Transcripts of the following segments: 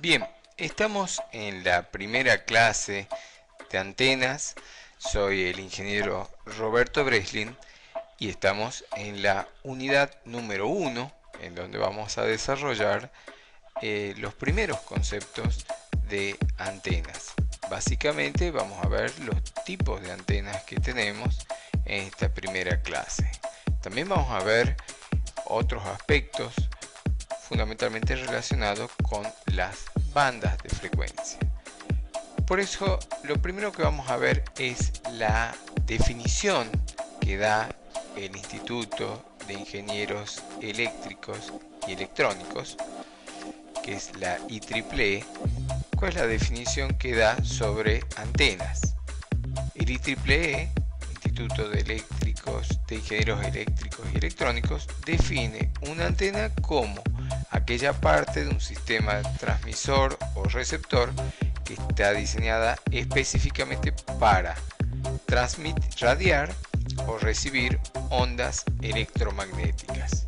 Bien, estamos en la primera clase de antenas. Soy el ingeniero Roberto Breslin y estamos en la unidad número 1, en donde vamos a desarrollar los primeros conceptos de antenas. Básicamente vamos a ver los tipos de antenas que tenemos en esta primera clase. También vamos a ver otros aspectos fundamentalmente relacionados con las bandas de frecuencia. Por eso lo primero que vamos a ver es la definición que da el Instituto de Ingenieros Eléctricos y Electrónicos, que es la IEEE. ¿Cuál es la definición que da sobre antenas? El IEEE, Instituto de Ingenieros Eléctricos y Electrónicos, define una antena como aquella parte de un sistema transmisor o receptor que está diseñada específicamente para radiar o recibir ondas electromagnéticas.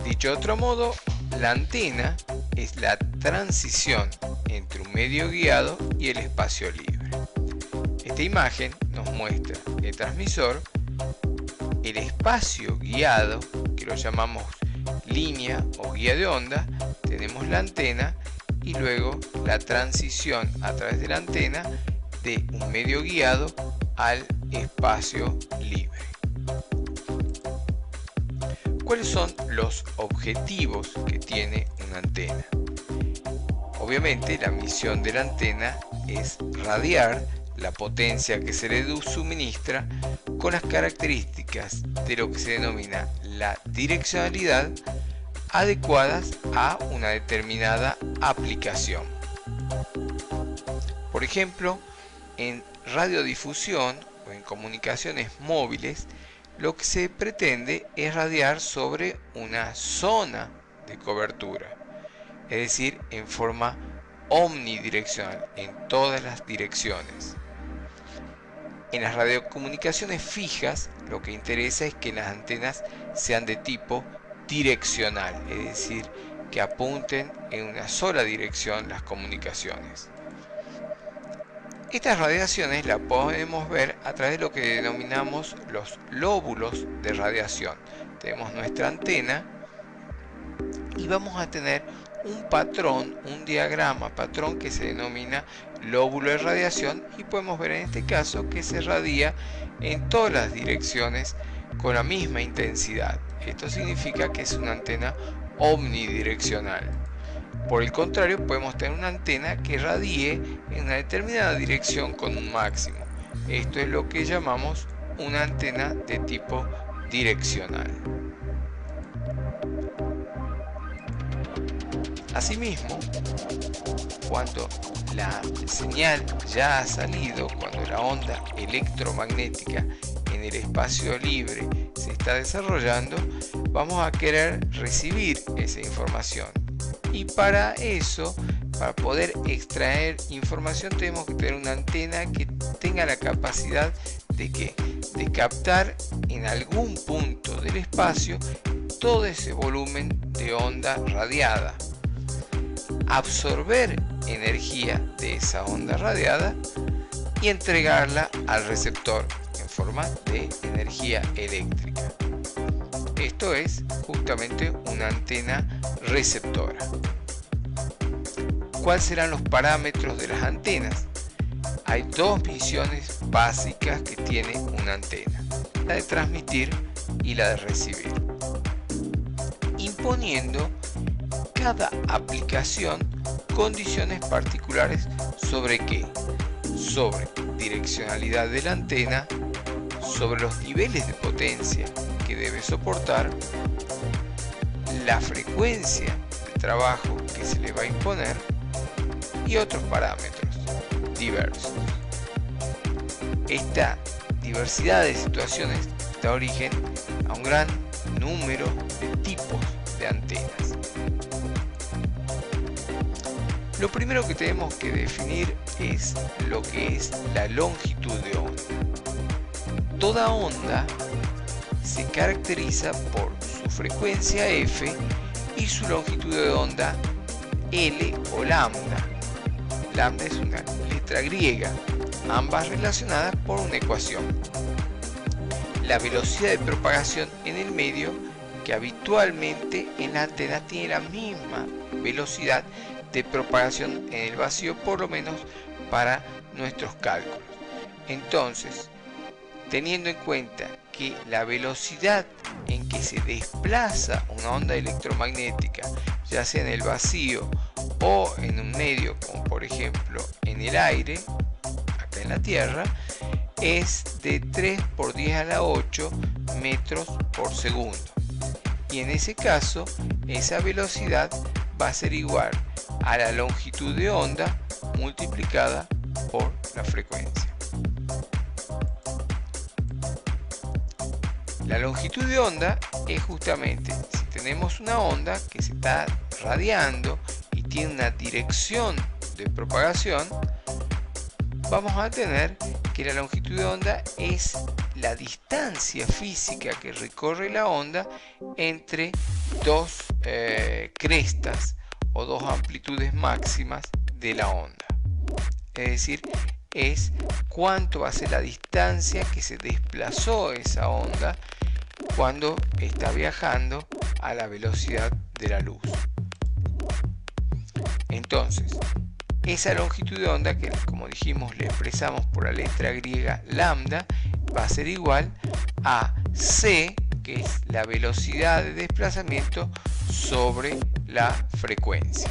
Dicho de otro modo, la antena es la transición entre un medio guiado y el espacio libre. Esta imagen nos muestra el transmisor, el espacio guiado, que lo llamamos línea o guía de onda, tenemos la antena y luego la transición a través de la antena de un medio guiado al espacio libre. ¿Cuáles son los objetivos que tiene una antena? Obviamente la misión de la antena es radiar la potencia que se le suministra con las características de lo que se denomina la direccionalidad adecuadas a una determinada aplicación. Por ejemplo, en radiodifusión o en comunicaciones móviles, lo que se pretende es radiar sobre una zona de cobertura, es decir, en forma omnidireccional, en todas las direcciones. En las radiocomunicaciones fijas, lo que interesa es que las antenas sean de tipo direccional, es decir, que apunten en una sola dirección las comunicaciones. Estas radiaciones las podemos ver a través de lo que denominamos los lóbulos de radiación. Tenemos nuestra antena y vamos a tener un patrón, un diagrama patrón que se denomina lóbulo de radiación, y podemos ver en este caso que se radia en todas las direcciones con la misma intensidad. Esto significa que es una antena omnidireccional. Por el contrario, podemos tener una antena que radie en una determinada dirección con un máximo. Esto es lo que llamamos una antena de tipo direccional. Asimismo, cuando la señal ya ha salido, cuando la onda electromagnética en el espacio libre se está desarrollando, vamos a querer recibir esa información. Y para eso, para poder extraer información, tenemos que tener una antena que tenga la capacidad de captar en algún punto del espacio todo ese volumen de onda radiada, absorber energía de esa onda radiada y entregarla al receptor en forma de energía eléctrica. Esto es justamente una antena receptora. ¿Cuáles serán los parámetros de las antenas? Hay dos misiones básicas que tiene una antena: la de transmitir y la de recibir, imponiendo cada aplicación condiciones particulares. ¿Sobre qué? Sobre direccionalidad de la antena, sobre los niveles de potencia que debe soportar, la frecuencia de trabajo que se le va a imponer y otros parámetros diversos. Esta diversidad de situaciones da origen a un gran número de tipos de antenas. Lo primero que tenemos que definir es lo que es la longitud de onda. Toda onda se caracteriza por su frecuencia f y su longitud de onda L o lambda. Lambda es una letra griega, ambas relacionadas por una ecuación. La velocidad de propagación en el medio, que habitualmente en la antena tiene la misma velocidad de propagación en el vacío, por lo menos para nuestros cálculos. Entonces, teniendo en cuenta que la velocidad en que se desplaza una onda electromagnética, ya sea en el vacío o en un medio como por ejemplo en el aire, acá en la Tierra, es de 3 por 10 a la 8 metros por segundo. Y en ese caso, esa velocidad va a ser igual a la longitud de onda multiplicada por la frecuencia. La longitud de onda es justamente, si tenemos una onda que se está radiando y tiene una dirección de propagación, vamos a tener que la longitud de onda es la distancia física que recorre la onda entre dos crestas o dos amplitudes máximas de la onda. Es decir, es cuánto va a ser la distancia que se desplazó esa onda cuando está viajando a la velocidad de la luz. Entonces, esa longitud de onda, que como dijimos le expresamos por la letra griega lambda, va a ser igual a c, que es la velocidad de desplazamiento sobre la frecuencia.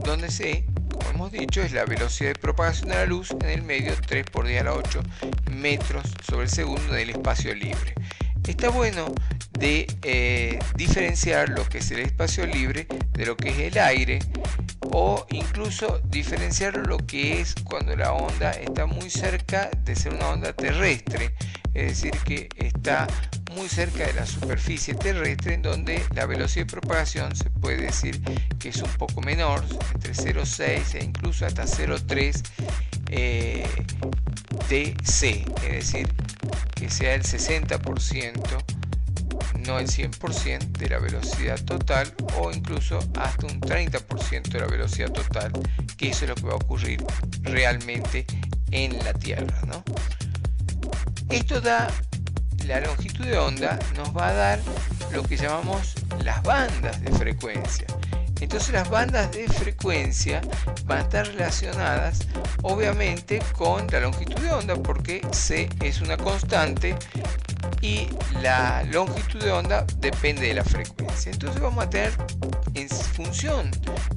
Donde c, como hemos dicho, es la velocidad de propagación de la luz en el medio, 3 por 10 a la 8 metros sobre el segundo del espacio libre. Está bueno de diferenciar lo que es el espacio libre de lo que es el aire, o incluso diferenciar lo que es cuando la onda está muy cerca de ser una onda terrestre, es decir, que está muy cerca de la superficie terrestre, en donde la velocidad de propagación se puede decir que es un poco menor, entre 0,6 e incluso hasta 0,3 de c, es decir, que sea el 60%, no el 100% de la velocidad total, o incluso hasta un 30% de la velocidad total, que eso es lo que va a ocurrir realmente en la Tierra, ¿no? Esto da, la longitud de onda nos va a dar lo que llamamos las bandas de frecuencia. Entonces las bandas de frecuencia van a estar relacionadas obviamente con la longitud de onda, porque c es una constante y la longitud de onda depende de la frecuencia. Entonces vamos a tener, en función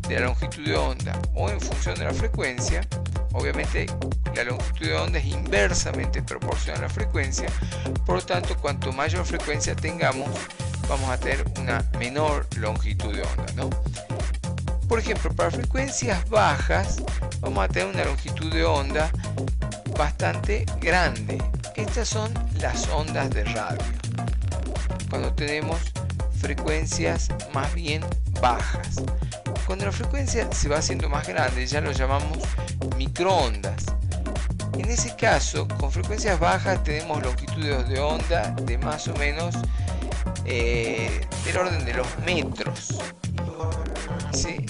de la longitud de onda o en función de la frecuencia, obviamente la longitud de onda es inversamente proporcional a la frecuencia, por lo tanto cuanto mayor frecuencia tengamos, vamos a tener una menor longitud de onda, ¿no? Por ejemplo, para frecuencias bajas vamos a tener una longitud de onda bastante grande. Estas son las ondas de radio. Cuando tenemos frecuencias más bien bajas. Cuando la frecuencia se va haciendo más grande, ya lo llamamos microondas. En ese caso, con frecuencias bajas tenemos longitudes de onda de más o menos del orden de los metros. ¿Sí?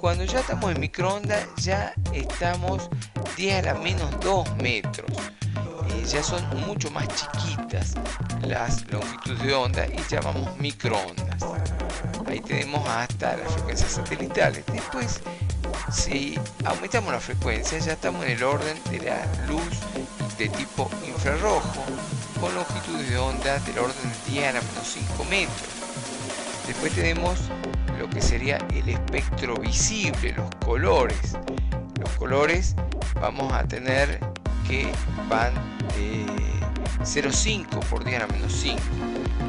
Cuando ya estamos en microondas, ya estamos 10 a la menos 2 metros. Ya son mucho más chiquitas las longitudes de onda y llamamos microondas. Ahí tenemos hasta las frecuencias satelitales. Después, si aumentamos la frecuencia, ya estamos en el orden de la luz de tipo infrarrojo, con longitudes de onda del orden de 10 a la menos 5 metros. Después tenemos lo que sería el espectro visible, los colores. Los colores vamos a tener que van de 0,5 por 10 a la menos 5.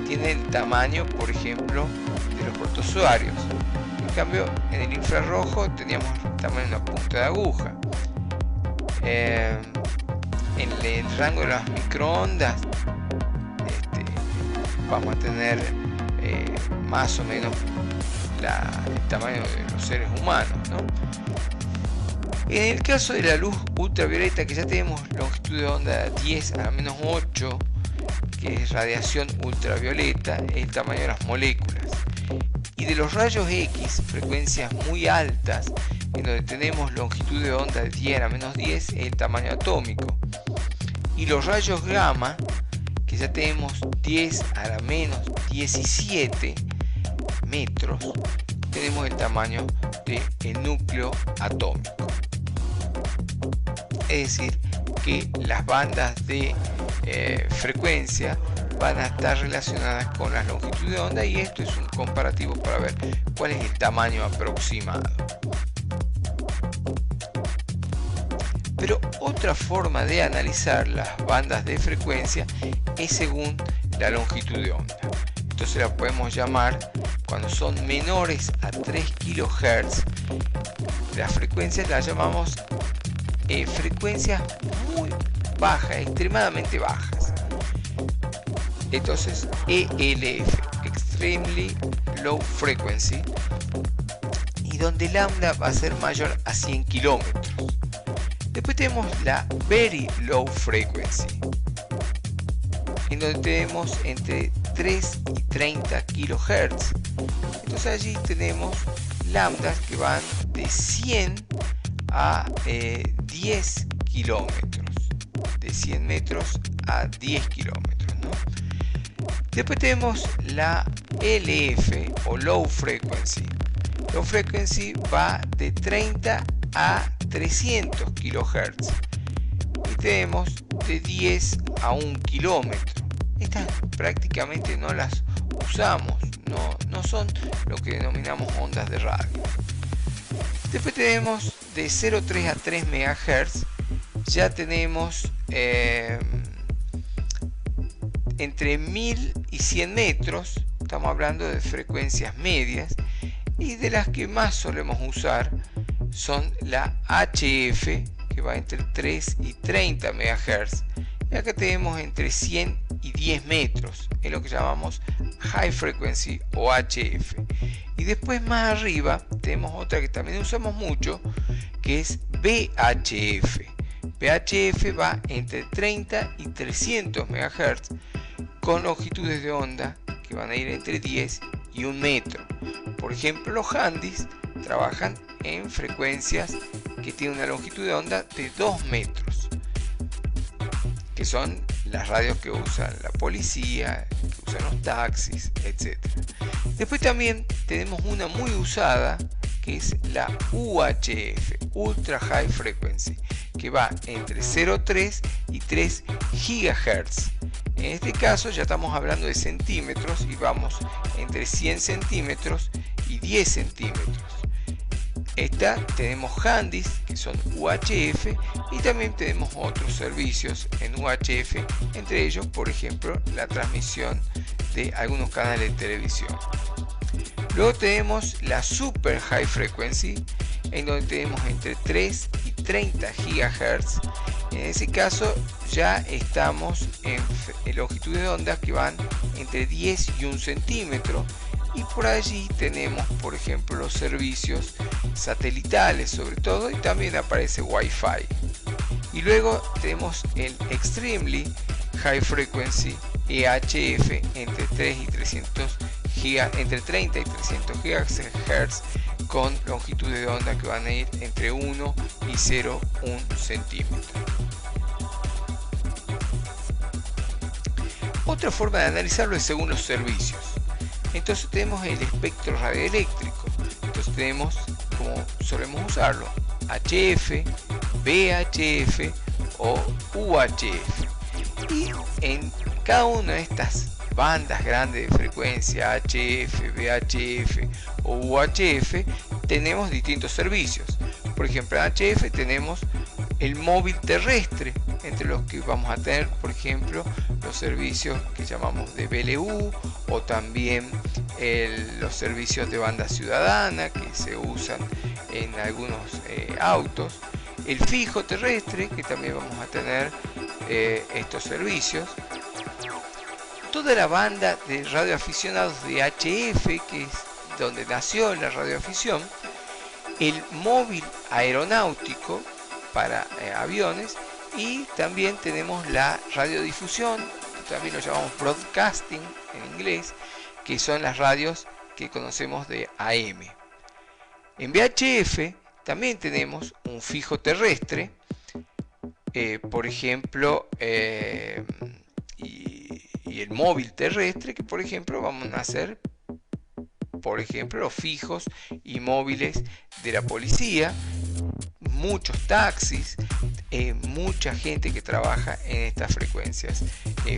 Tiene el tamaño, por ejemplo, de los protozoarios. En cambio, en el infrarrojo teníamos el tamaño de una punta de aguja. En el rango de las microondas vamos a tener más o menos el tamaño de los seres humanos, ¿no? En el caso de la luz ultravioleta, que ya tenemos longitud de onda 10 a la menos 8, que es radiación ultravioleta, es el tamaño de las moléculas. Y de los rayos X, frecuencias muy altas, en donde tenemos longitud de onda de 10 a la menos 10, es el tamaño atómico. Y los rayos gamma, que ya tenemos 10 a la menos 17 metros, tenemos el tamaño del núcleo atómico. Es decir, que las bandas de frecuencia van a estar relacionadas con las longitudes de onda, y esto es un comparativo para ver cuál es el tamaño aproximado. Pero otra forma de analizar las bandas de frecuencia es según la longitud de onda. Entonces la podemos llamar, cuando son menores a 3 kHz, las frecuencias las llamamos frecuencias muy bajas, extremadamente bajas. Entonces ELF, Extremely Low Frequency, y donde lambda va a ser mayor a 100 kilómetros. Después tenemos la Very Low Frequency, en donde tenemos entre 3 y 30 kHz. Entonces allí tenemos lambdas que van de 100 a 10 kilómetros, de 100 metros a 10 kilómetros, ¿no? Después tenemos la LF o Low Frequency. Low Frequency va de 30 a 300 kHz. Y tenemos de 10 a 1 kilómetro. Estas prácticamente no las usamos, no son lo que denominamos ondas de radio. Después tenemos de 0,3 a 3 MHz, ya tenemos entre 1000 y 100 metros, estamos hablando de frecuencias medias, y de las que más solemos usar son la HF, que va entre 3 y 30 MHz, y acá tenemos entre 100 y 10 metros, es lo que llamamos High Frequency o HF. Y después más arriba tenemos otra que también usamos mucho, que es VHF. VHF va entre 30 y 300 MHz, con longitudes de onda que van a ir entre 10 y 1 metro. Por ejemplo, los handys trabajan en frecuencias que tienen una longitud de onda de 2 metros, que son las radios que usan la policía, que usan los taxis, etc. Después también tenemos una muy usada, que es la UHF, Ultra High Frequency, que va entre 0,3 y 3 GHz. En este caso ya estamos hablando de centímetros, y vamos entre 100 centímetros y 10 centímetros. Esta tenemos handys que son UHF, y también tenemos otros servicios en UHF, entre ellos, por ejemplo, la transmisión de algunos canales de televisión. Luego tenemos la Super High Frequency, en donde tenemos entre 3 y 30 GHz. En ese caso ya estamos en longitudes de onda que van entre 10 y 1 centímetro, y por allí tenemos, por ejemplo, los servicios satelitales sobre todo, y también aparece Wi-Fi. Y luego tenemos el Extremely High Frequency EHF entre 3 y 300 entre 30 y 300 GHz, con longitudes de onda que van a ir entre 1 y 0,1 centímetro. Otra forma de analizarlo es según los servicios. Entonces tenemos el espectro radioeléctrico. Entonces tenemos, como solemos usarlo, HF, VHF o UHF. Y en cada una de estas bandas grandes de frecuencia, HF, VHF o UHF, tenemos distintos servicios. Por ejemplo, en HF tenemos el móvil terrestre, entre los que vamos a tener, por ejemplo, los servicios que llamamos de BLU, o también los servicios de banda ciudadana que se usan en algunos autos, el fijo terrestre, que también vamos a tener estos servicios, toda la banda de radioaficionados de HF, que es donde nació la radioafición, el móvil aeronáutico para aviones, y también tenemos la radiodifusión, también lo llamamos broadcasting en inglés, que son las radios que conocemos de AM. En VHF también tenemos un fijo terrestre, por ejemplo, y el móvil terrestre, que por ejemplo vamos a hacer, por ejemplo, los fijos y móviles de la policía, muchos taxis, mucha gente que trabaja en estas frecuencias,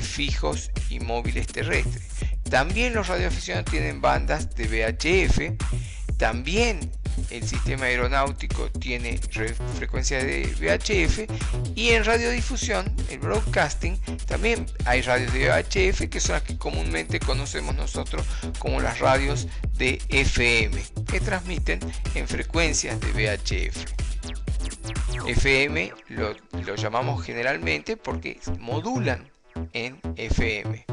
fijos y móviles terrestres. También los radioaficionados tienen bandas de VHF, también el sistema aeronáutico tiene frecuencias de VHF, y en radiodifusión, el broadcasting, también hay radios de VHF, que son las que comúnmente conocemos nosotros como las radios de FM, que transmiten en frecuencias de VHF. FM lo llamamos generalmente porque modulan en FM.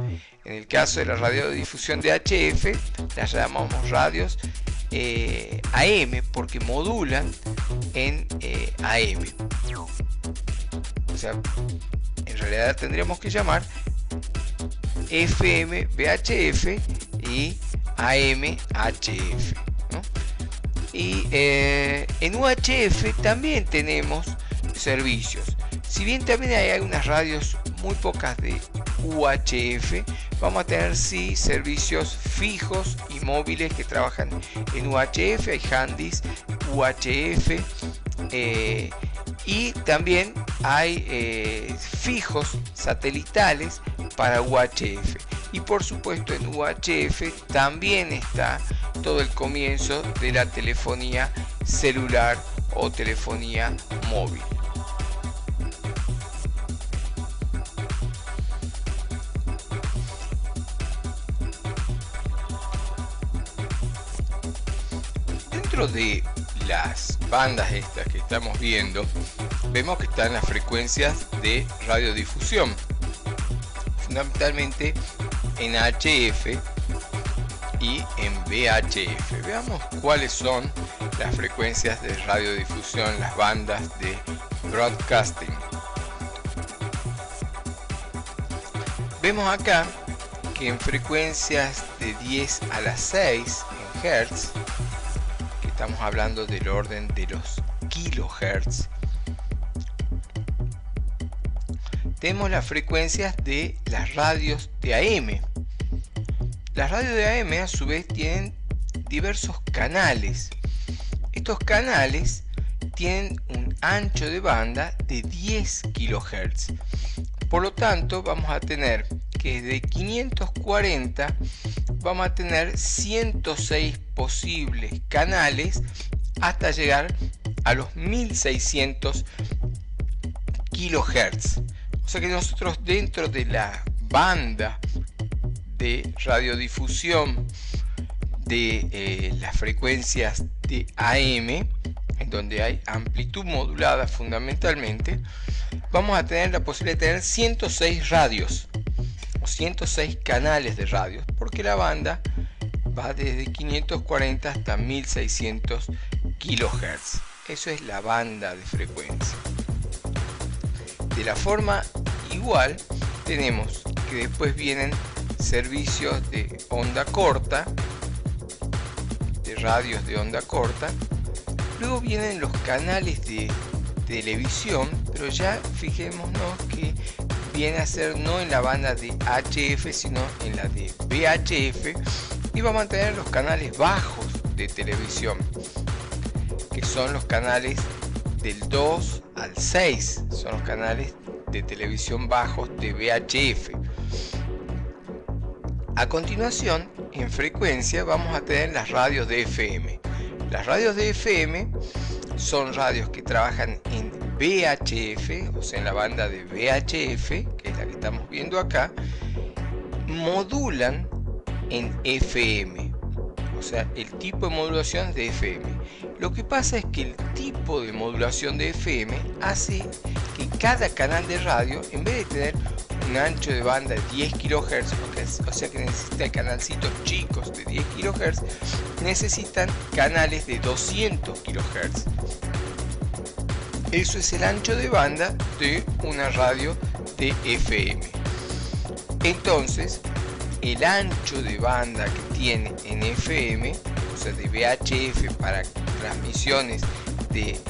En el caso de la radiodifusión de HF, las llamamos radios AM porque modulan en AM. O sea, en realidad tendríamos que llamar FM VHF y AM HF, ¿no? Y en UHF también tenemos servicios. Si bien también hay algunas radios, muy pocas de UHF, vamos a tener sí servicios fijos y móviles que trabajan en UHF. Hay handys UHF, y también hay fijos satelitales para UHF. Y por supuesto en UHF también está todo el comienzo de la telefonía celular o telefonía móvil. Dentro de las bandas estas que estamos viendo, vemos que están las frecuencias de radiodifusión, fundamentalmente en HF y en VHF. Veamos cuáles son las frecuencias de radiodifusión, las bandas de broadcasting. Vemos acá que en frecuencias de 10 a la 6 en Hertz, que estamos hablando del orden de los kilohertz, tenemos las frecuencias de las radios de AM. Las radios de AM a su vez tienen diversos canales. Estos canales tienen un ancho de banda de 10 kHz. Por lo tanto, vamos a tener que desde 540 vamos a tener 106 posibles canales hasta llegar a los 1600 kHz. O sea que nosotros, dentro de la banda de radiodifusión de las frecuencias de AM, en donde hay amplitud modulada fundamentalmente, vamos a tener la posibilidad de tener 106 radios o 106 canales de radios, porque la banda va desde 540 hasta 1600 kHz. Eso es la banda de frecuencia. De la forma igual, tenemos que después vienen servicios de onda corta, de radios de onda corta. Luego vienen los canales de televisión, pero ya fijémonos que viene a ser no en la banda de HF, sino en la de VHF, y vamos a tener los canales bajos de televisión, que son los canales del 2 al 6, son los canales de televisión bajos de VHF. A continuación, en frecuencia, vamos a tener las radios de FM. Las radios de FM son radios que trabajan en VHF, o sea, en la banda de VHF, que es la que estamos viendo acá, modulan en FM, o sea, el tipo de modulación de FM. Lo que pasa es que el tipo de modulación de FM hace que cada canal de radio, en vez de tener un ancho de banda de 10 kHz, o sea que necesita canalcitos chicos de 10 kHz, necesitan canales de 200 kHz. Eso es el ancho de banda de una radio de FM. Entonces, el ancho de banda que tiene en FM, o sea de VHF para transmisiones de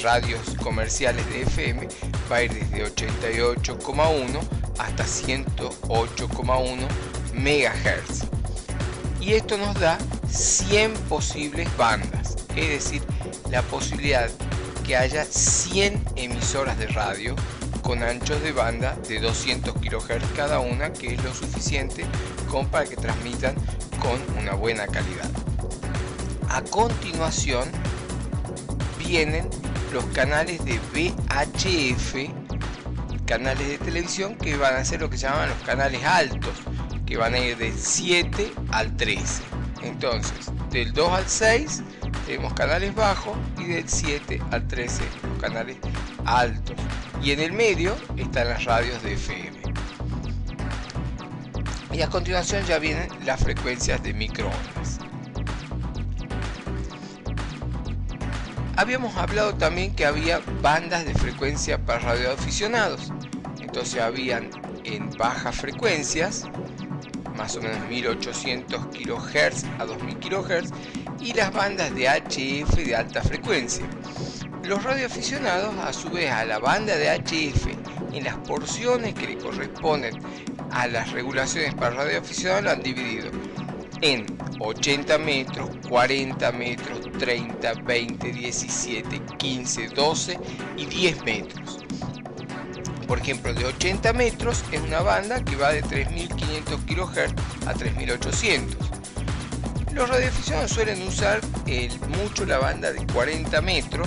radios comerciales de FM, va a ir desde 88,1 hasta 108,1 MHz. Y esto nos da 100 posibles bandas, es decir, la posibilidad que haya 100 emisoras de radio con anchos de banda de 200 kHz cada una, que es lo suficiente como para que transmitan con una buena calidad. A continuación vienen los canales de VHF, canales de televisión, que van a ser lo que se llaman los canales altos, que van a ir del 7 al 13. Entonces, del 2 al 6 tenemos canales bajos y del 7 al 13 los canales altos. Y en el medio están las radios de FM. Y a continuación ya vienen las frecuencias de microondas. Habíamos hablado también que había bandas de frecuencia para radioaficionados. Entonces habían en bajas frecuencias, más o menos 1800 kHz a 2000 kHz, y las bandas de HF de alta frecuencia. Los radioaficionados, a su vez, a la banda de HF, en las porciones que le corresponden a las regulaciones para radioaficionados, lo han dividido en 80 metros, 40 metros, 30, 20, 17, 15, 12 y 10 metros. Por ejemplo, de 80 metros es una banda que va de 3500 kHz a 3800. Los radioaficionados suelen usar mucho la banda de 40 metros,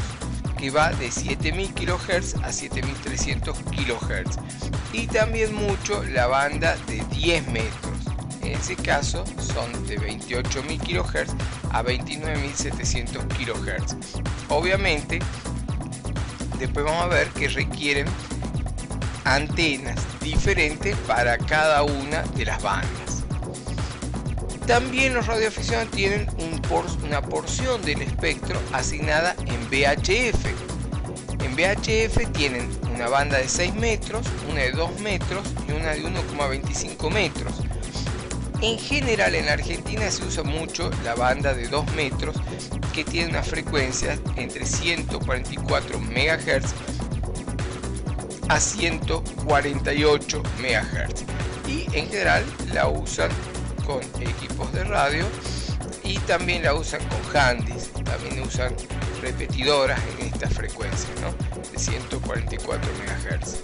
que va de 7000 kHz a 7300 kHz, y también mucho la banda de 10 metros. En ese caso son de 28.000 kHz a 29.700 kHz. Obviamente, después vamos a ver que requieren antenas diferentes para cada una de las bandas. También los radioaficionados tienen una porción del espectro asignada en VHF. En VHF tienen una banda de 6 metros, una de 2 metros y una de 1,25 metros. En general en la Argentina se usa mucho la banda de 2 metros, que tiene una frecuencia entre 144 MHz a 148 MHz, y en general la usan con equipos de radio y también la usan con handys, también usan repetidoras en esta frecuencia, ¿no? De 144 MHz.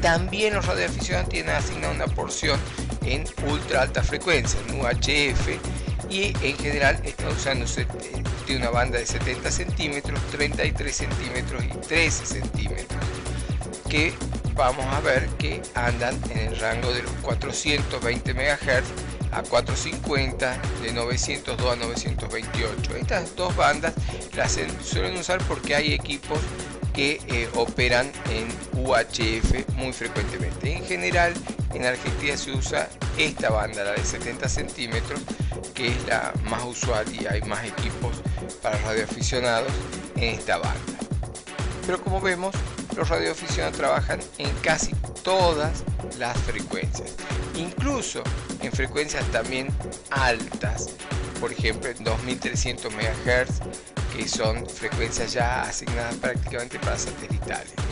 También los radioaficionados tienen asignada una porción en ultra alta frecuencia, en UHF, y en general está usándose de una banda de 70 centímetros, 33 centímetros y 13 centímetros, que vamos a ver que andan en el rango de los 420 MHz a 450, de 902 a 928. Estas dos bandas las suelen usar porque hay equipos que operan en UHF muy frecuentemente. En general, en Argentina se usa esta banda, la de 70 centímetros, que es la más usual, y hay más equipos para radioaficionados en esta banda. Pero como vemos, los radioaficionados trabajan en casi todas las frecuencias, incluso en frecuencias también altas, por ejemplo en 2300 MHz, que son frecuencias ya asignadas prácticamente para satelitales, ¿no?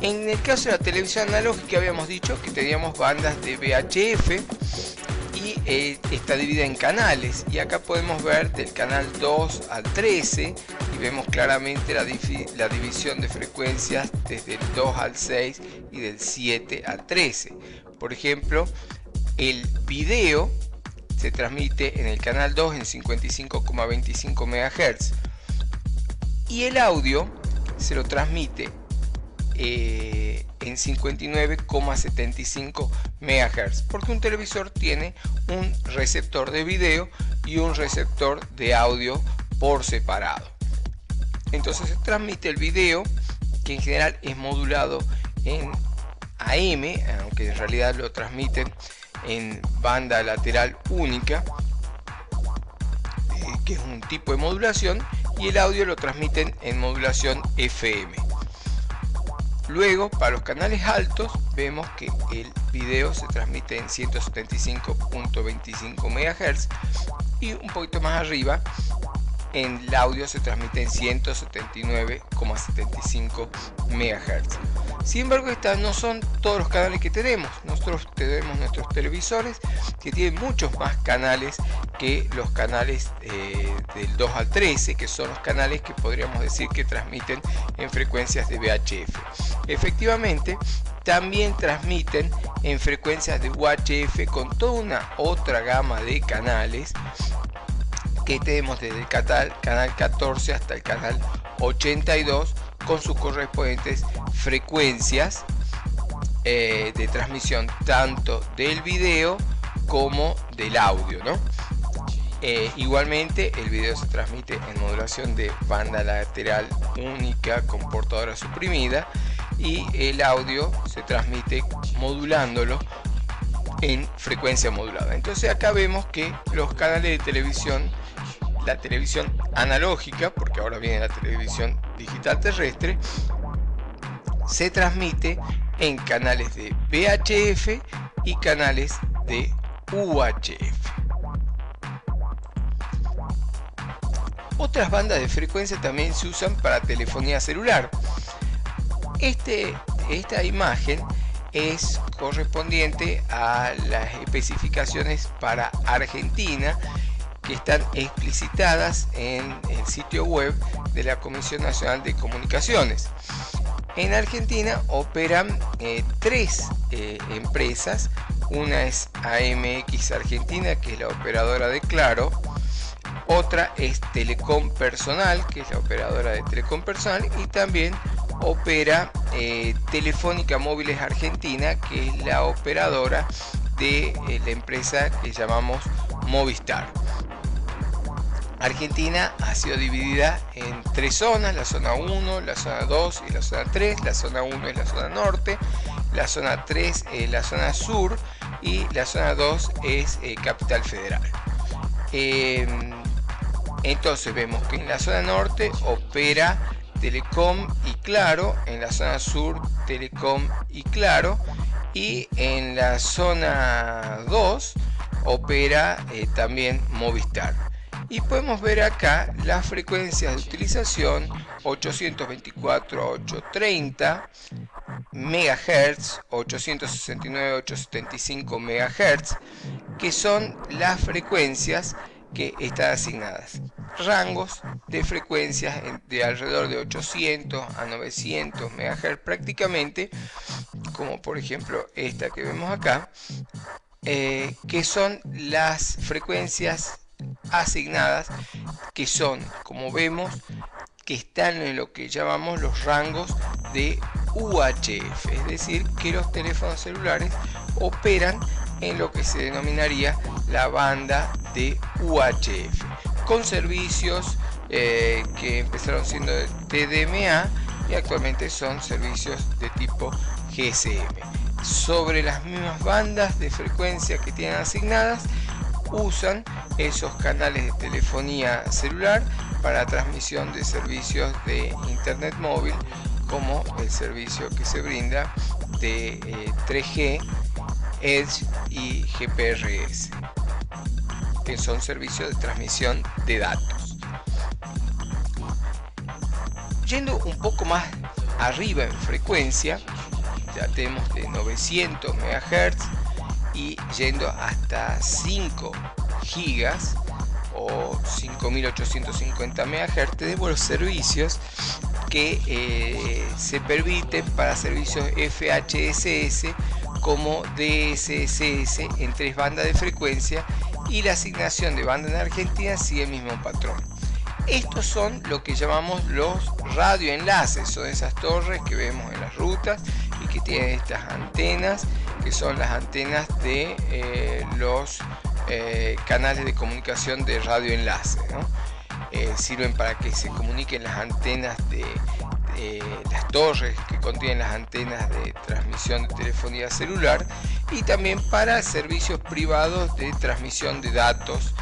En el caso de la televisión analógica habíamos dicho que teníamos bandas de VHF y está dividida en canales, y acá podemos ver del canal 2 al 13 y vemos claramente la división de frecuencias desde el 2 al 6 y del 7 al 13. Por ejemplo, el video se transmite en el canal 2 en 55,25 MHz y el audio se lo transmite en 59,75 MHz, porque un televisor tiene un receptor de video y un receptor de audio por separado. Entonces se transmite el video, que en general es modulado en AM, aunque en realidad lo transmiten en banda lateral única, que es un tipo de modulación, y el audio lo transmiten en modulación FM. Luego, para los canales altos, vemos que el video se transmite en 175.25 MHz y un poquito más arriba en el audio se transmite en 179,75 MHz. Sin embargo, estas no son todos los canales que tenemos. Nosotros tenemos nuestros televisores que tienen muchos más canales que los canales del 2 al 13, que son los canales que podríamos decir que transmiten en frecuencias de VHF. Efectivamente, también transmiten en frecuencias de UHF con toda una otra gama de canales que tenemos desde el canal 14 hasta el canal 82 con sus correspondientes frecuencias de transmisión tanto del video como del audio, ¿no? Igualmente el video se transmite en modulación de banda lateral única con portadora suprimida y el audio se transmite modulándolo en frecuencia modulada. Entonces acá vemos que los canales de televisión, la televisión analógica, porque ahora viene la televisión digital terrestre, se transmite en canales de VHF y canales de UHF. Otras bandas de frecuencia también se usan para telefonía celular. Esta imagen es correspondiente a las especificaciones para Argentina que están explicitadas en el sitio web de la Comisión Nacional de Comunicaciones. En Argentina operan tres empresas. Una es AMX Argentina, que es la operadora de Claro. Otra es Telecom Personal, que es la operadora de Telecom Personal, y también opera Telefónica Móviles Argentina, que es la operadora de la empresa que llamamos Movistar. Argentina ha sido dividida en tres zonas: la zona 1, la zona 2 y la zona 3. La zona 1 es la zona norte, la zona 3 es la zona sur y la zona 2 es Capital Federal. Entonces vemos que en la zona norte opera Telecom y Claro, en la zona sur Telecom y Claro, y en la zona 2 opera también Movistar. Y podemos ver acá las frecuencias de utilización: 824 a 830 MHz, 869 a 875 MHz, que son las frecuencias que están asignadas. Rangos de frecuencias de alrededor de 800 a 900 MHz prácticamente, como por ejemplo esta que vemos acá, que son las frecuencias asignadas, que son, como vemos, que están en lo que llamamos los rangos de UHF, es decir, que los teléfonos celulares operan en lo que se denominaría la banda de UHF, con servicios que empezaron siendo de TDMA y actualmente son servicios de tipo GSM. Sobre las mismas bandas de frecuencia que tienen asignadas, usan esos canales de telefonía celular para transmisión de servicios de internet móvil, como el servicio que se brinda de 3G, Edge y GPRS, que son servicios de transmisión de datos. Yendo un poco más arriba en frecuencia, ya tenemos de 900 MHz y yendo hasta 5 gigas o 5850 MHz, tenemos los servicios que se permiten para servicios FHSS como DSSS en 3 bandas de frecuencia, y la asignación de banda en Argentina sigue el mismo patrón. Estos son lo que llamamos los radioenlaces, son esas torres que vemos en las rutas y que tienen estas antenas, que son las antenas de los canales de comunicación de radioenlace, ¿no? Sirven para que se comuniquen las antenas de las torres que contienen las antenas de transmisión de telefonía celular, y también para servicios privados de transmisión de datos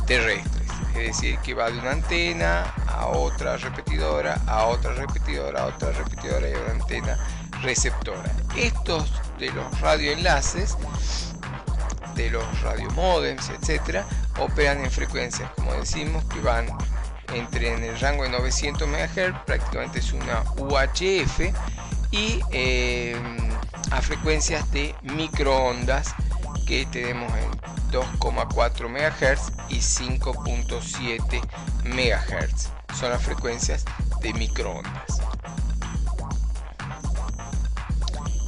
terrestres. es decir, que va de una antena a otra repetidora, a otra repetidora, a otra repetidora y a una antena receptora. Estos de los radioenlaces, de los radiomodems, etcétera, operan en frecuencias, como decimos, que van en el rango de 900 MHz, prácticamente es una UHF, y a frecuencias de microondas que tenemos en 2,4 MHz y 5.7 MHz. Son las frecuencias de microondas.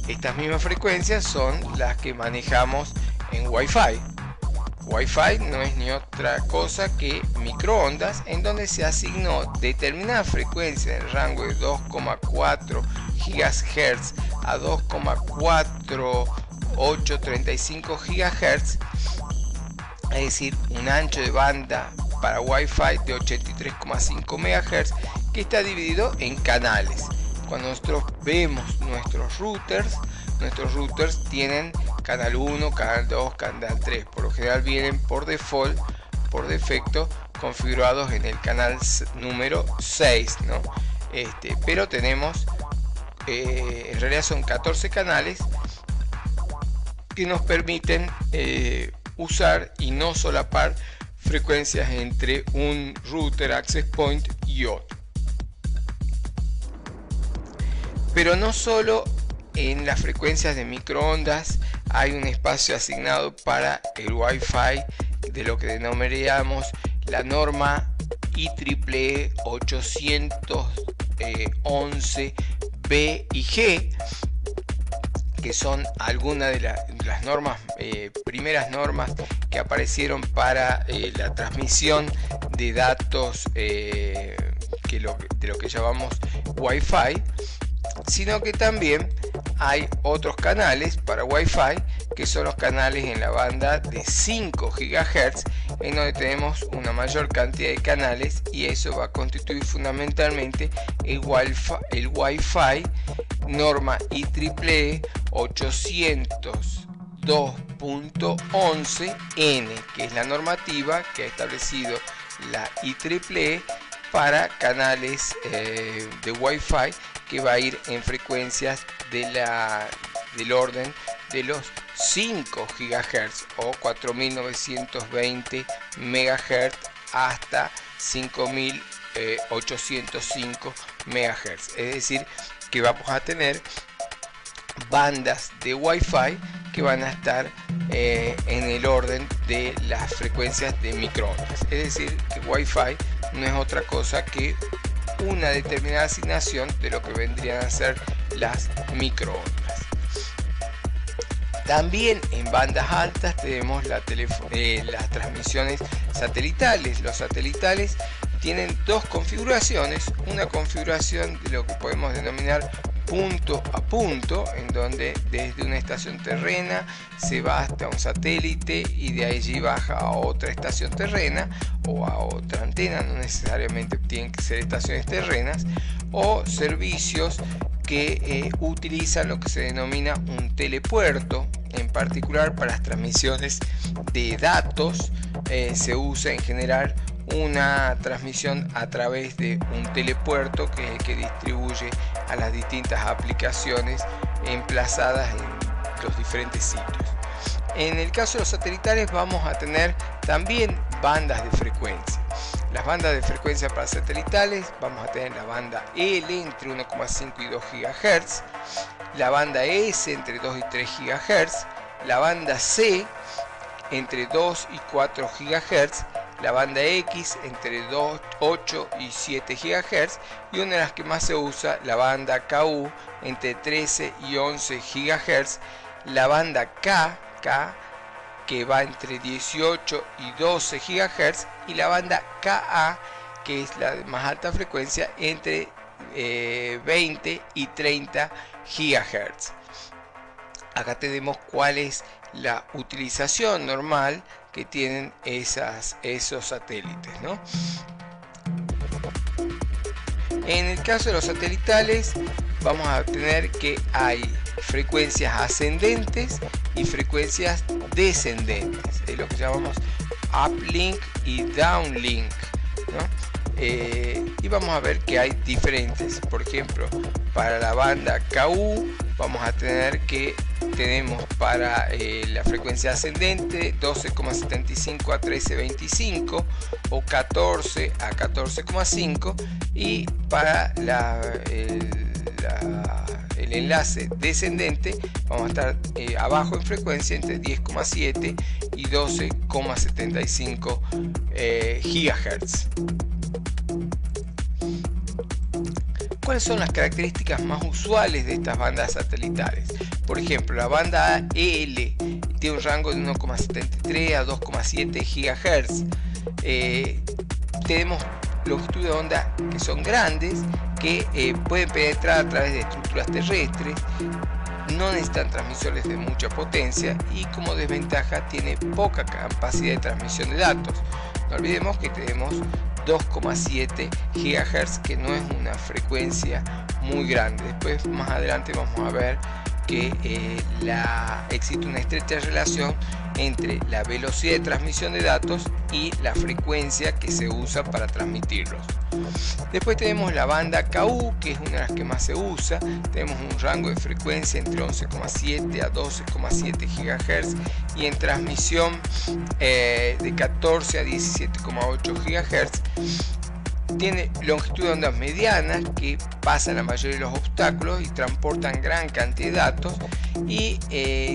Estas mismas frecuencias son las que manejamos en Wi-Fi. Wi-Fi no es ni otra cosa que microondas, en donde se asignó determinada frecuencia en el rango de 2,4 GHz a 2,4835 GHz, es decir, un ancho de banda para Wi-Fi de 83,5 MHz, que está dividido en canales. Cuando nosotros vemos nuestros routers tienen canal 1, canal 2, canal 3. Por lo general vienen por default, por defecto, configurados en el canal número 6, ¿no? Pero tenemos, en realidad son 14 canales que nos permiten usar y no solapar frecuencias entre un router access point y otro. Pero no solo en las frecuencias de microondas hay un espacio asignado para el Wi-Fi de lo que denominaríamos la norma IEEE 811B y G, que son algunas de las normas, primeras normas que aparecieron para la transmisión de datos de lo que llamamos Wi-Fi, sino que también hay otros canales para Wi-Fi, que son los canales en la banda de 5 GHz, en donde tenemos una mayor cantidad de canales, y eso va a constituir fundamentalmente el Wi-Fi norma IEEE 802.11n, que es la normativa que ha establecido la IEEE para canales de Wi-Fi, que va a ir en frecuencias del orden de los 5 GHz o 4920 MHz hasta 5805 MHz. Es decir, que vamos a tener bandas de Wi-Fi que van a estar en el orden de las frecuencias de microondas. Es decir, que Wi-Fi no es otra cosa que una determinada asignación de lo que vendrían a ser las microondas. También en bandas altas tenemos las transmisiones satelitales. Los satelitales tienen dos configuraciones: una configuración de lo que podemos denominar punto a punto, en donde desde una estación terrena se va hasta un satélite y de allí baja a otra estación terrena o a otra antena, no necesariamente tienen que ser estaciones terrenas, o servicios que utilizan lo que se denomina un telepuerto. En particular para las transmisiones de datos se usa en general una transmisión a través de un telepuerto, que es el que distribuye a las distintas aplicaciones emplazadas en los diferentes sitios. En el caso de los satelitales vamos a tener también bandas de frecuencia. Las bandas de frecuencia para satelitales vamos a tener la banda L entre 1,5 y 2 GHz, la banda S entre 2 y 3 GHz, la banda C entre 2 y 4 GHz, la banda X entre 8 y 7 GHz, y una de las que más se usa, la banda KU entre 13 y 11 GHz, la banda K que va entre 18 y 12 GHz, y la banda KA, que es la de más alta frecuencia, entre 20 y 30 GHz. Acá tenemos cuál es la utilización normal que tienen esos satélites, ¿no? En el caso de los satelitales vamos a tener que hay frecuencias ascendentes y frecuencias descendentes, es lo que llamamos uplink y downlink, ¿no? Y vamos a ver que hay diferentes. Por ejemplo, para la banda KU vamos a tener que tenemos para la frecuencia ascendente 12,75 a 13,25 o 14 a 14,5, y para el enlace descendente vamos a estar abajo en frecuencia entre 10,7 y 12,75 GHz. ¿Cuáles son las características más usuales de estas bandas satelitales? Por ejemplo, la banda EL tiene un rango de 1,73 a 2,7 GHz. Tenemos longitudes de onda que son grandes, que pueden penetrar a través de estructuras terrestres, no necesitan transmisores de mucha potencia y como desventaja tiene poca capacidad de transmisión de datos. No olvidemos que tenemos 2,7 GHz, que no es una frecuencia muy grande. Después, más adelante, vamos a ver que existe una estrecha relación entre la velocidad de transmisión de datos y la frecuencia que se usa para transmitirlos. Después tenemos la banda KU, que es una de las que más se usa. Tenemos un rango de frecuencia entre 11,7 a 12,7 GHz y en transmisión de 14 a 17,8 GHz. Tiene longitud de ondas medianas que pasan la mayoría de los obstáculos y transportan gran cantidad de datos, y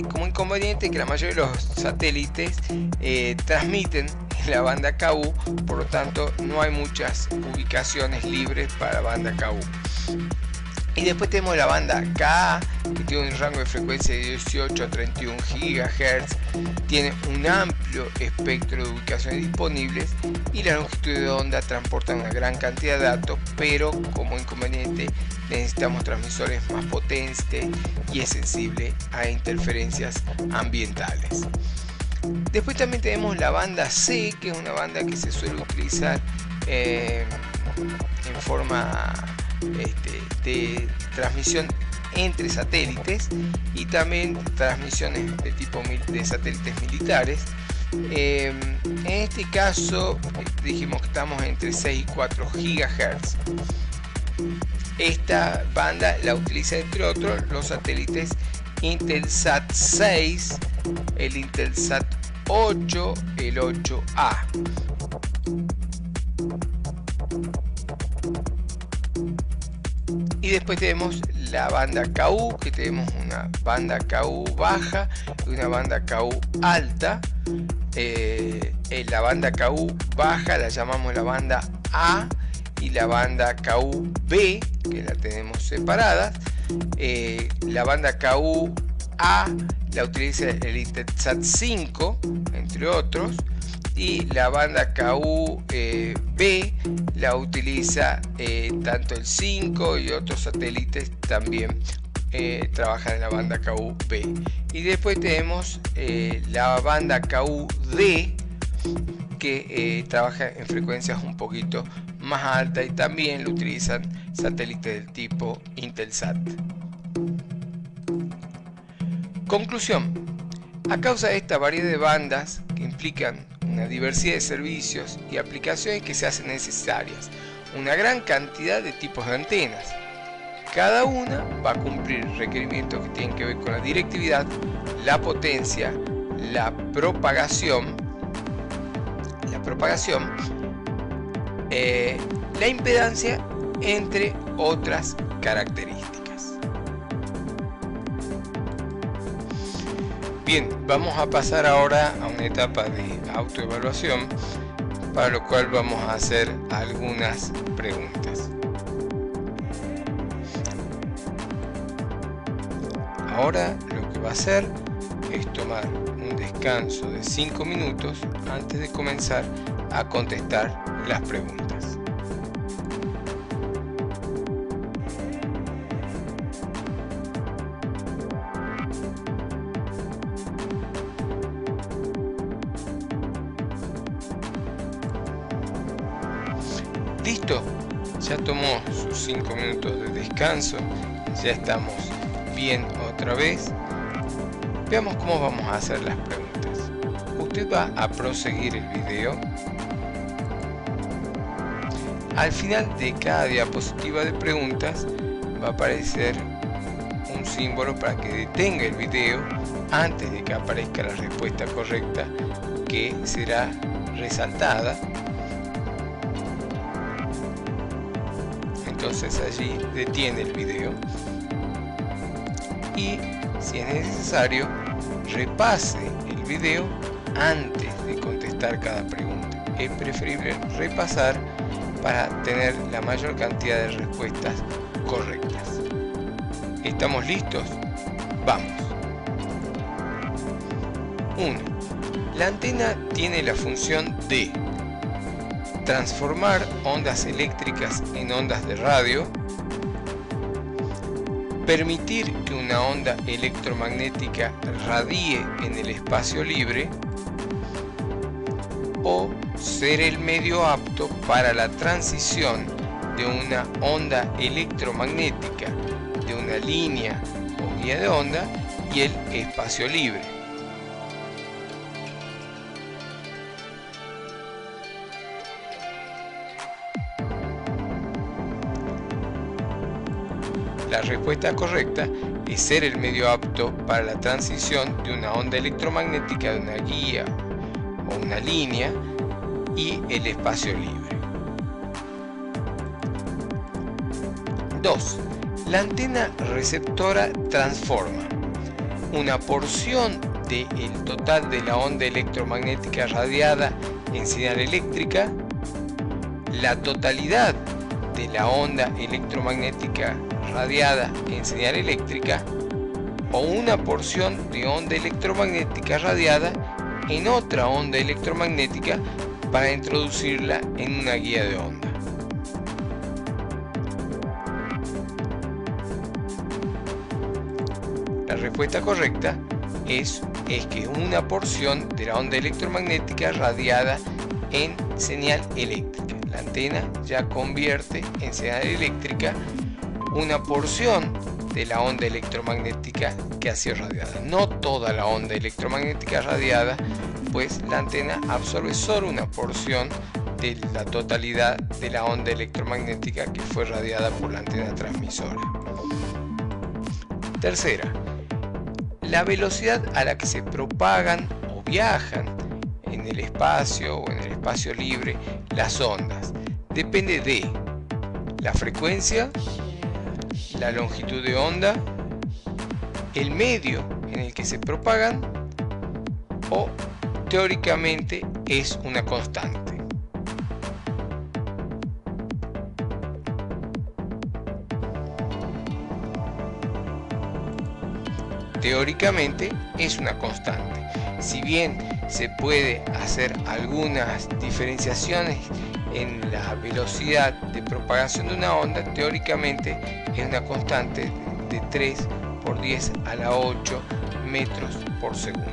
como inconveniente que la mayoría de los satélites transmiten en la banda KU, por lo tanto no hay muchas ubicaciones libres para la banda KU. Y después tenemos la banda KA, que tiene un rango de frecuencia de 18 a 31 GHz, tiene un amplio espectro de ubicaciones disponibles y la longitud de onda transporta una gran cantidad de datos, pero como inconveniente necesitamos transmisores más potentes y es sensible a interferencias ambientales. Después también tenemos la banda C, que es una banda que se suele utilizar en forma de transmisión entre satélites y también transmisiones de tipo de satélites militares. En este caso dijimos que estamos entre 6 y 4 GHz. Esta banda la utiliza entre otros los satélites Intelsat 6, el Intelsat 8, el 8A. Y después tenemos la banda KU, que tenemos una banda KU baja y una banda KU alta. La banda KU baja la llamamos la banda A, y la banda KU B, que la tenemos separadas. La banda KU A la utiliza el Intelsat 5, entre otros, y la banda KU B la utiliza tanto el 5 y otros satélites también trabajan en la banda KU B. Y después tenemos la banda KU D, que trabaja en frecuencias un poquito más altas y también lo utilizan satélites del tipo Intelsat. Conclusión: a causa de esta variedad de bandas que implican una diversidad de servicios y aplicaciones que se hacen necesarias una gran cantidad de tipos de antenas, cada una va a cumplir requerimientos que tienen que ver con la directividad, la potencia, la propagación, la impedancia, entre otras características. Bien, vamos a pasar ahora a una etapa de autoevaluación, para lo cual vamos a hacer algunas preguntas. Ahora lo que va a hacer es tomar un descanso de 5 minutos antes de comenzar a contestar las preguntas. ¿Listo? Ya tomó sus 5 minutos de descanso, ya estamos bien otra vez. Veamos cómo vamos a hacer las preguntas. usted va a proseguir el video. Al final de cada diapositiva de preguntas va a aparecer un símbolo para que detenga el video antes de que aparezca la respuesta correcta, que será resaltada. Entonces allí detiene el video y, si es necesario, repase el video antes de contestar cada pregunta. Es preferible repasar para tener la mayor cantidad de respuestas correctas. ¿Estamos listos? Vamos. 1. La antena tiene la función de transformar ondas eléctricas en ondas de radio, permitir que una onda electromagnética radie en el espacio libre, o ser el medio apto para la transición de una onda electromagnética de una línea o guía de onda y el espacio libre. La respuesta correcta es ser el medio apto para la transición de una onda electromagnética de una guía o una línea y el espacio libre. 2. La antena receptora transforma una porción del total de la onda electromagnética radiada en señal eléctrica, la totalidad de la onda electromagnética radiada en señal eléctrica o una porción de onda electromagnética radiada en otra onda electromagnética para introducirla en una guía de onda. La respuesta correcta es que una porción de la onda electromagnética radiada en señal eléctrica. La antena ya convierte en señal eléctrica una porción de la onda electromagnética que ha sido radiada. No toda la onda electromagnética radiada, pues la antena absorbe solo una porción de la totalidad de la onda electromagnética que fue radiada por la antena transmisora. Tercera, la velocidad a la que se propagan o viajan en el espacio o en el espacio libre las ondas depende de la frecuencia, la longitud de onda, el medio en el que se propagan o teóricamente es una constante. Teóricamente es una constante. Si bien se puede hacer algunas diferenciaciones en la velocidad de propagación de una onda, teóricamente es una constante de 3 por 10 a la 8 metros por segundo.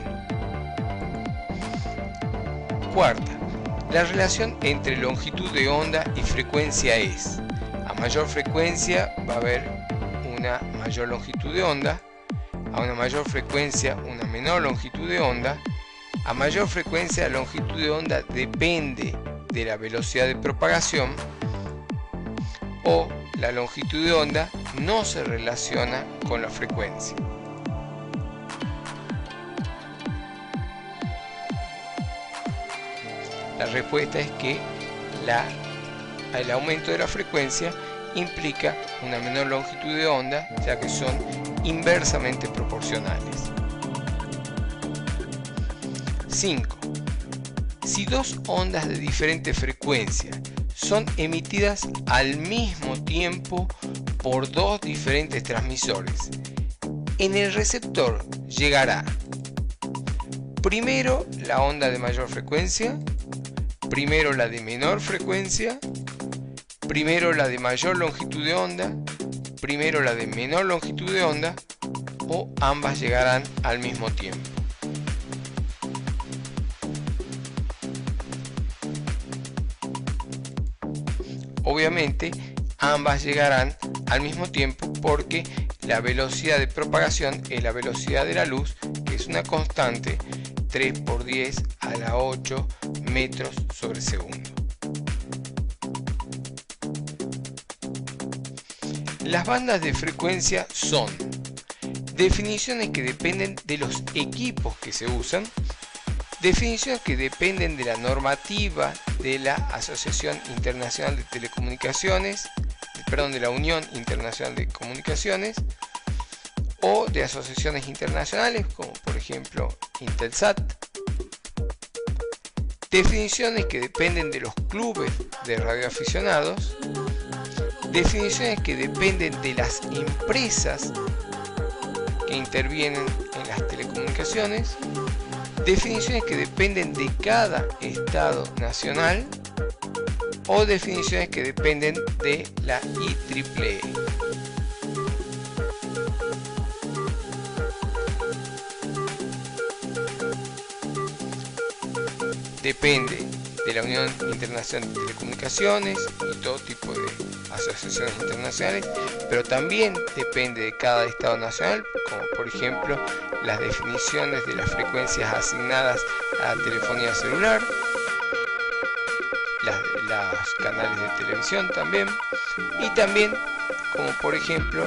Cuarta, la relación entre longitud de onda y frecuencia es: a mayor frecuencia va a haber una mayor longitud de onda, a una mayor frecuencia una menor longitud de onda, a mayor frecuencia la longitud de onda depende de la velocidad de propagación, o la longitud de onda no se relaciona con la frecuencia. La respuesta es que el aumento de la frecuencia implica una menor longitud de onda, ya que son inversamente proporcionales. 5. Si dos ondas de diferente frecuencia son emitidas al mismo tiempo por dos diferentes transmisores, en el receptor llegará primero la onda de mayor frecuencia, primero la de menor frecuencia, primero la de mayor longitud de onda, primero la de menor longitud de onda, o ambas llegarán al mismo tiempo. Obviamente ambas llegarán al mismo tiempo porque la velocidad de propagación es la velocidad de la luz, que es una constante 3 por 10 a la 8 metros sobre segundo. Las bandas de frecuencia son definiciones que dependen de los equipos que se usan, definiciones que dependen de la normativa de la Asociación Internacional de Telecomunicaciones, de la Unión Internacional de Comunicaciones, o de asociaciones internacionales como por ejemplo Intelsat, definiciones que dependen de los clubes de radioaficionados, definiciones que dependen de las empresas que intervienen en las telecomunicaciones, definiciones que dependen de cada estado nacional o definiciones que dependen de la IEEE. Depende de la Unión Internacional de Telecomunicaciones y todo tipo de asociaciones internacionales, pero también depende de cada estado nacional, como por ejemplo las definiciones de las frecuencias asignadas a la telefonía celular, los canales de televisión también, y también como por ejemplo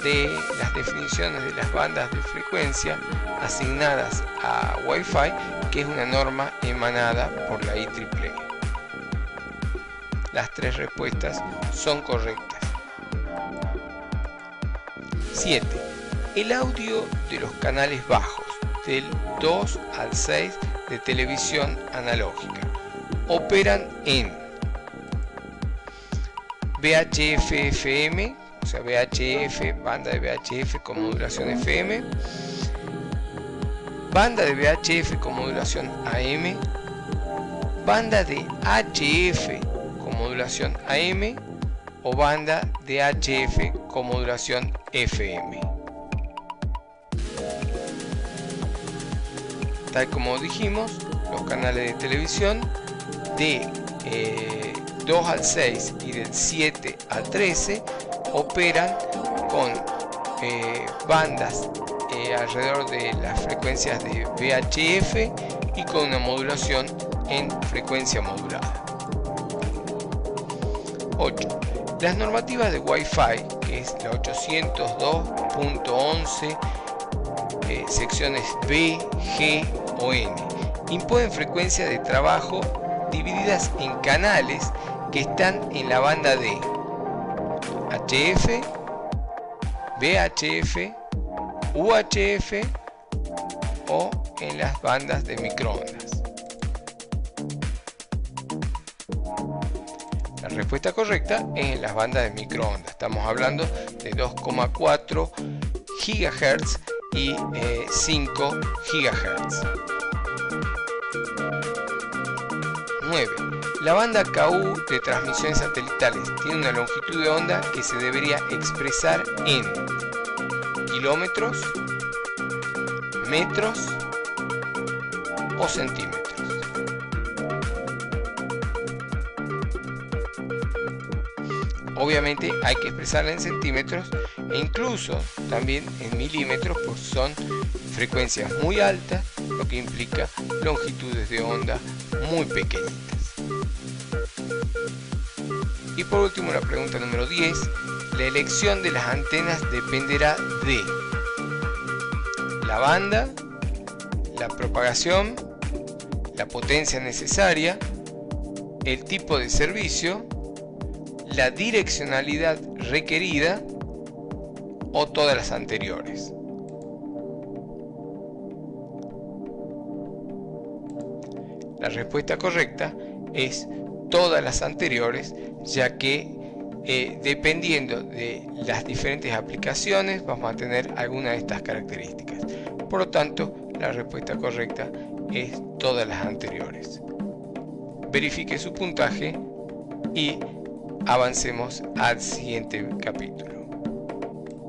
de las definiciones de las bandas de frecuencia asignadas a Wi-Fi, que es una norma emanada por la IEEE. Las tres respuestas son correctas. 7. El audio de los canales bajos, del 2 al 6 de televisión analógica, operan en VHF-FM, o sea VHF, banda de VHF con modulación FM, banda de VHF con modulación AM, banda de HF con modulación AM o banda de HF con modulación FM. Tal como dijimos, los canales de televisión de 2 al 6 y del 7 al 13 operan con bandas alrededor de las frecuencias de VHF y con una modulación en frecuencia modulada. 8. Las normativas de Wi-Fi, que es la 802.11, secciones B, G o N, imponen frecuencias de trabajo divididas en canales que están en la banda de HF, VHF, UHF o en las bandas de microondas. La respuesta correcta es en las bandas de microondas. Estamos hablando de 2,4 GHz y 5 GHz. 9. La banda KU de transmisiones satelitales tiene una longitud de onda que se debería expresar en kilómetros, metros o centímetros. Obviamente hay que expresarla en centímetros e incluso también en milímetros, pues son frecuencias muy altas, lo que implica longitudes de onda muy pequeñitas. Y por último, la pregunta número 10. La elección de las antenas dependerá de la banda, la propagación, la potencia necesaria, el tipo de servicio, la direccionalidad requerida o todas las anteriores. La respuesta correcta es todas las anteriores, ya que dependiendo de las diferentes aplicaciones vamos a tener alguna de estas características. Por lo tanto, la respuesta correcta es todas las anteriores. Verifique su puntaje y avancemos al siguiente capítulo.